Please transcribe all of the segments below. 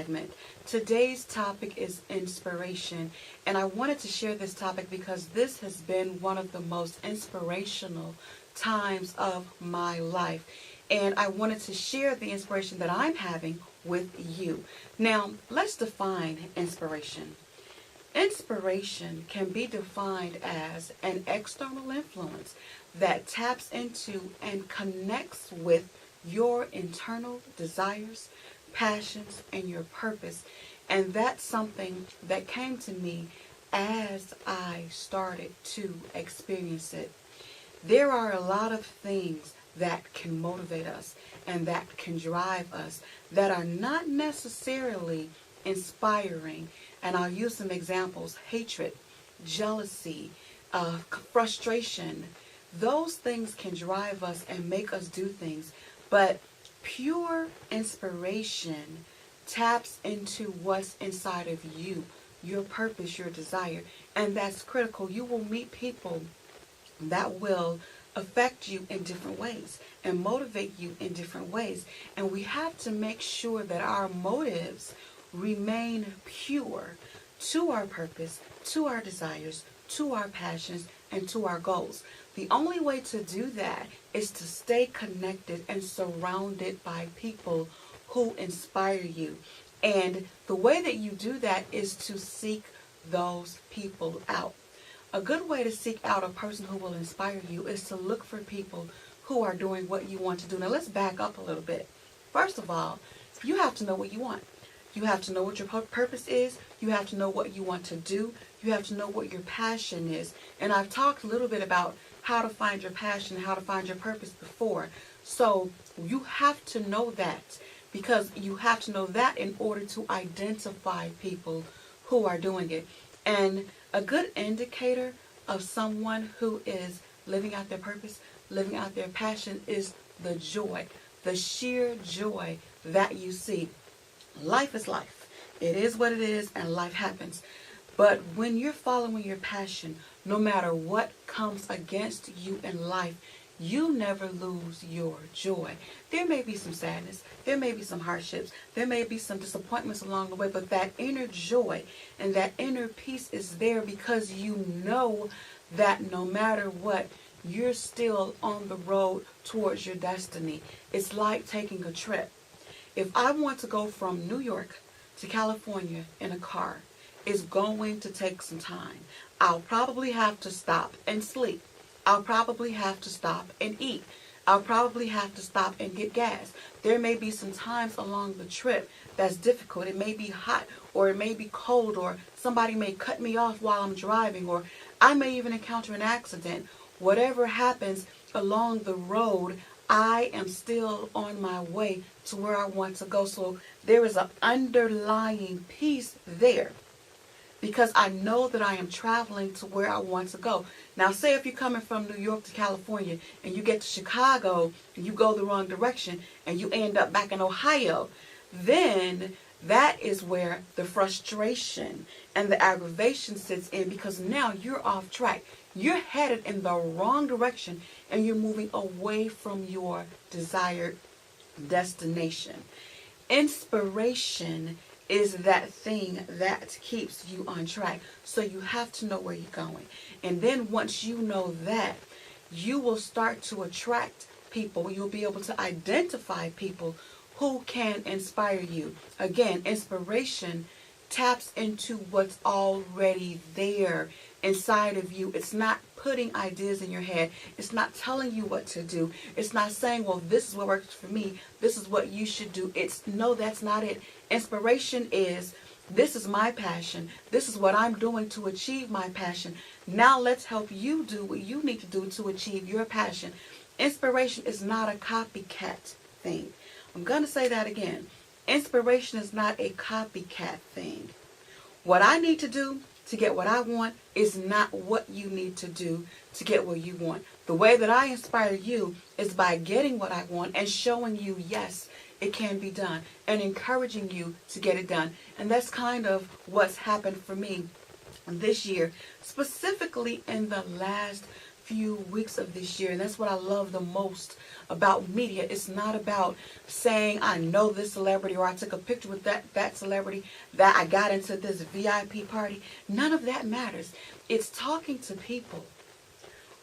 segment. Today's topic is inspiration, and I wanted to share this topic because this has been one of the most inspirational times of my life, and I wanted to share the inspiration that I'm having with you. Now, let's define inspiration. Inspiration can be defined as an external influence that taps into and connects with your internal desires, passions, and your purpose. And that's something that came to me as I started to experience it. There are a lot of things that can motivate us and that can drive us that are not necessarily inspiring. And I'll use some examples: hatred, jealousy, frustration. Those things can drive us and make us do things. But pure inspiration taps into what's inside of you, your purpose, your desire. And that's critical. You will meet people that will affect you in different ways and motivate you in different ways. And we have to make sure that our motives remain pure to our purpose, to our desires, to our passions, and to our goals. The only way to do that is to stay connected and surrounded by people who inspire you. And the way that you do that is to seek those people out. A good way to seek out a person who will inspire you is to look for people who are doing what you want to do. Now, let's back up a little bit. First of all, you have to know what you want. You have to know what your purpose is. You have to know what you want to do. You have to know what your passion is. And I've talked a little bit about how to find your passion, how to find your purpose before. So you have to know that, because you have to know that in order to identify people who are doing it. And a good indicator of someone who is living out their purpose, living out their passion, is the joy, the sheer joy that you see. Life is life. It is what it is, and life happens. But when you're following your passion, no matter what comes against you in life, you never lose your joy. There may be some sadness, there may be some hardships, there may be some disappointments along the way, but that inner joy and that inner peace is there because you know that no matter what, you're still on the road towards your destiny. It's like taking a trip. If I want to go from New York to California in a car, it's going to take some time. I'll probably have to stop and sleep. I'll probably have to stop and eat. I'll probably have to stop and get gas. There may be some times along the trip that's difficult. It may be hot, or it may be cold, or somebody may cut me off while I'm driving, or I may even encounter an accident. Whatever happens along the road, I am still on my way to where I want to go. So there is an underlying peace there, because I know that I am traveling to where I want to go. Now, say if you're coming from New York to California and you get to Chicago and you go the wrong direction and you end up back in Ohio, then that is where the frustration and the aggravation sits in, because now you're off track. You're headed in the wrong direction and you're moving away from your desired destination. Inspiration is that thing that keeps you on track. So you have to know where you're going. And then once you know that, you will start to attract people. You'll be able to identify people who can inspire you. Again, inspiration taps into what's already there inside of you. It's not putting ideas in your head. It's not telling you what to do. It's not saying, well, this is what works for me. This is what you should do. No, that's not it. Inspiration is, this is my passion. This is what I'm doing to achieve my passion. Now let's help you do what you need to do to achieve your passion. Inspiration is not a copycat thing. I'm going to say that again. Inspiration is not a copycat thing. What I need to do to get what I want is not what you need to do to get what you want. The way that I inspire you is by getting what I want and showing you, yes, it can be done, and encouraging you to get it done. And that's kind of what's happened for me this year, specifically in the last few weeks of this year. And that's what I love the most about media. It's not about saying I know this celebrity or I took a picture with that celebrity, that I got into this VIP party. None of that matters. It's talking to people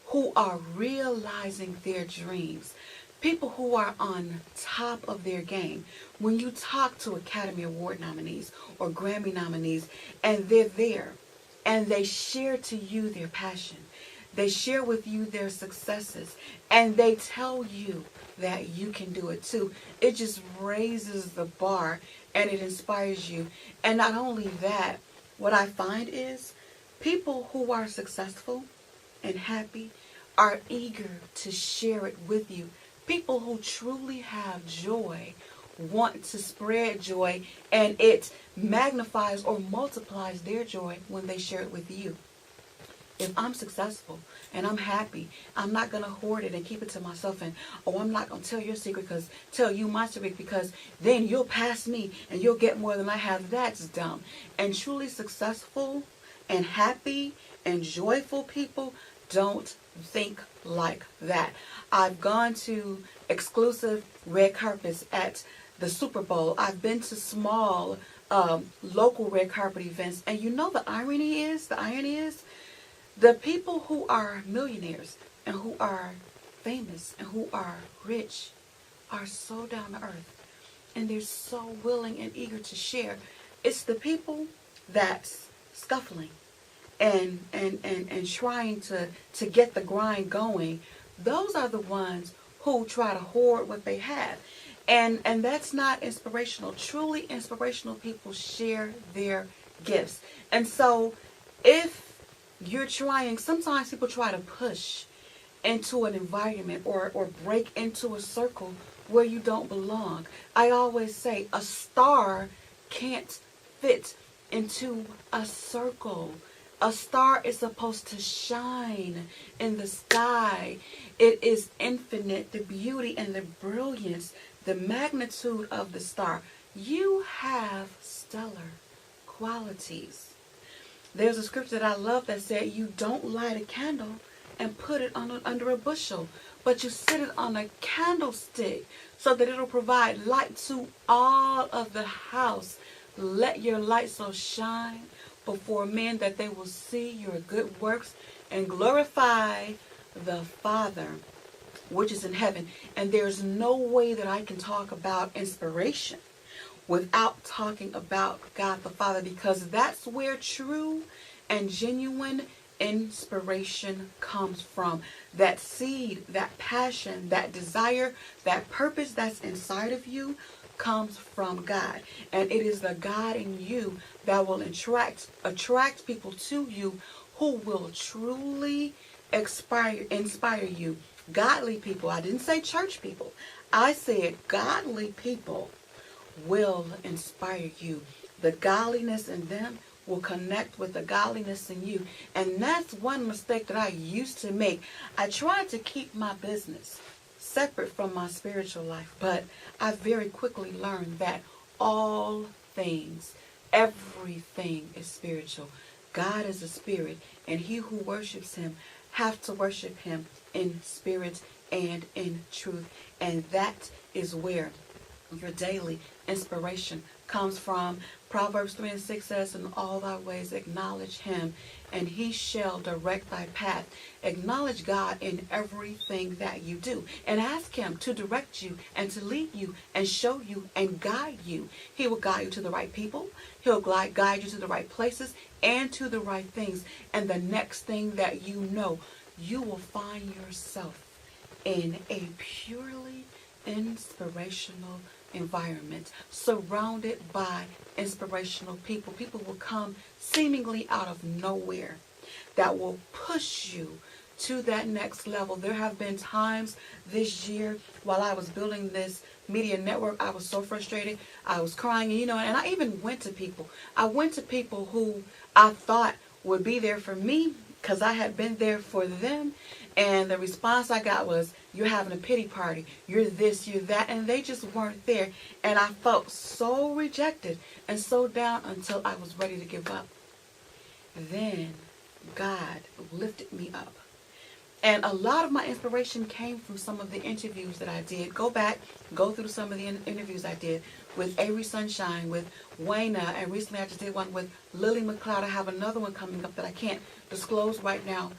who are realizing their dreams. People who are on top of their game. When you talk to Academy Award nominees or Grammy nominees and they're there and they share to you their passion, they share with you their successes, and they tell you that you can do it too, it just raises the bar and it inspires you. And not only that, what I find is people who are successful and happy are eager to share it with you. People who truly have joy want to spread joy, and it magnifies or multiplies their joy when they share it with you. If I'm successful and I'm happy, I'm not going to hoard it and keep it to myself and, oh, I'm not going to tell your secret tell you my secret because then you'll pass me and you'll get more than I have. That's dumb. And truly successful and happy and joyful people don't think like that. I've gone to exclusive red carpets at the Super Bowl. I've been to small local red carpet events. And you know the irony is the people who are millionaires and who are famous and who are rich are so down to earth. And they're so willing and eager to share. It's the people that's scuffling and trying to get the grind going. Those are the ones who try to hoard what they have. And that's not inspirational. Truly inspirational people share their gifts. And so if you're trying, sometimes people try to push into an environment or break into a circle where you don't belong. I always say a star can't fit into a circle. A star is supposed to shine in the sky. It is infinite, the beauty and the brilliance, the magnitude of the star. You have stellar qualities. There's a scripture that I love that said, you don't light a candle and put it under a bushel, but you set it on a candlestick so that it'll provide light to all of the house. Let your light so shine before men that they will see your good works and glorify the Father which is in heaven. And there's no way that I can talk about inspiration without talking about God the Father, because that's where true and genuine inspiration comes from. That seed, that passion, that desire, that purpose that's inside of you comes from God. And it is the God in you that will attract people to you who will truly inspire you. Godly people. I didn't say church people. I said godly people will inspire you. The godliness in them will connect with the godliness in you. And that's one mistake that I used to make. I tried to keep my business separate from my spiritual life, but I very quickly learned that all things, everything is spiritual. God is a spirit, and he who worships him have to worship him in spirit and in truth. And that is where your daily inspiration comes from. Proverbs 3:6 says, in all thy ways acknowledge him, and he shall direct thy path. Acknowledge God in everything that you do, and ask him to direct you and to lead you and show you and guide you. He will guide you to the right people. He'll guide you to the right places and to the right things. And the next thing that you know, you will find yourself in a purely inspirational environment, surrounded by inspirational people. People will come seemingly out of nowhere that will push you to that next level. There have been times this year while I was building this media network, I was so frustrated. I was crying, and I even went to people. I went to people who I thought would be there for me because I had been there for them. And the response I got was, you're having a pity party. You're this, you're that. And they just weren't there. And I felt so rejected and so down until I was ready to give up. Then God lifted me up And a lot of my inspiration came from some of the interviews that I did. Go back, go through some of the interviews I did with Avery Sunshine, with Wayna, and recently I just did one with Lily McLeod. I have another one coming up that I can't disclose right now.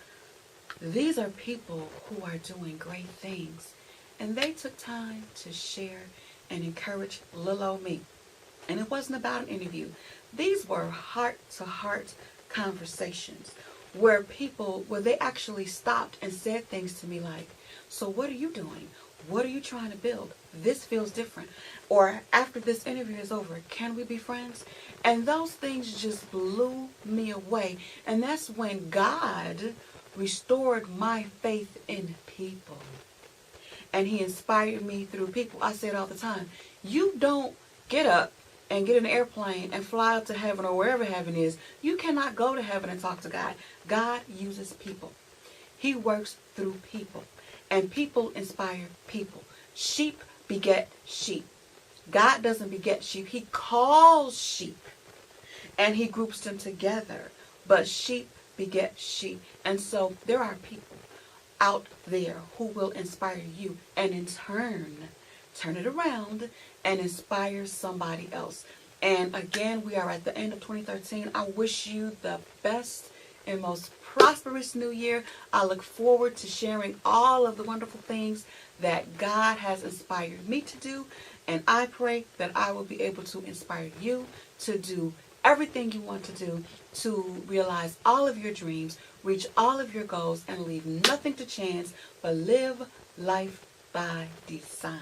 These are people who are doing great things, and they took time to share and encourage little old me. And it wasn't about an interview. These were heart-to-heart conversations where they actually stopped and said things to me like, so what are you doing? What are you trying to build? This feels different. Or after this interview is over, can we be friends? And those things just blew me away. And that's when God restored my faith in people. And he inspired me through people. I say it all the time. You don't get up and get in an airplane and fly up to heaven or wherever heaven is. You cannot go to heaven and talk to God. God uses people. He works through people. And people inspire people. Sheep beget sheep. God doesn't beget sheep. He calls sheep. And he groups them together. But sheep beget sheep. And so there are people out there who will inspire you and in turn it around and inspire somebody else. And again, we are at the end of 2013. I wish you the best and most prosperous new year. I look forward to sharing all of the wonderful things that God has inspired me to do. And I pray that I will be able to inspire you to do everything you want to do to realize all of your dreams, reach all of your goals, and leave nothing to chance, but live life by design.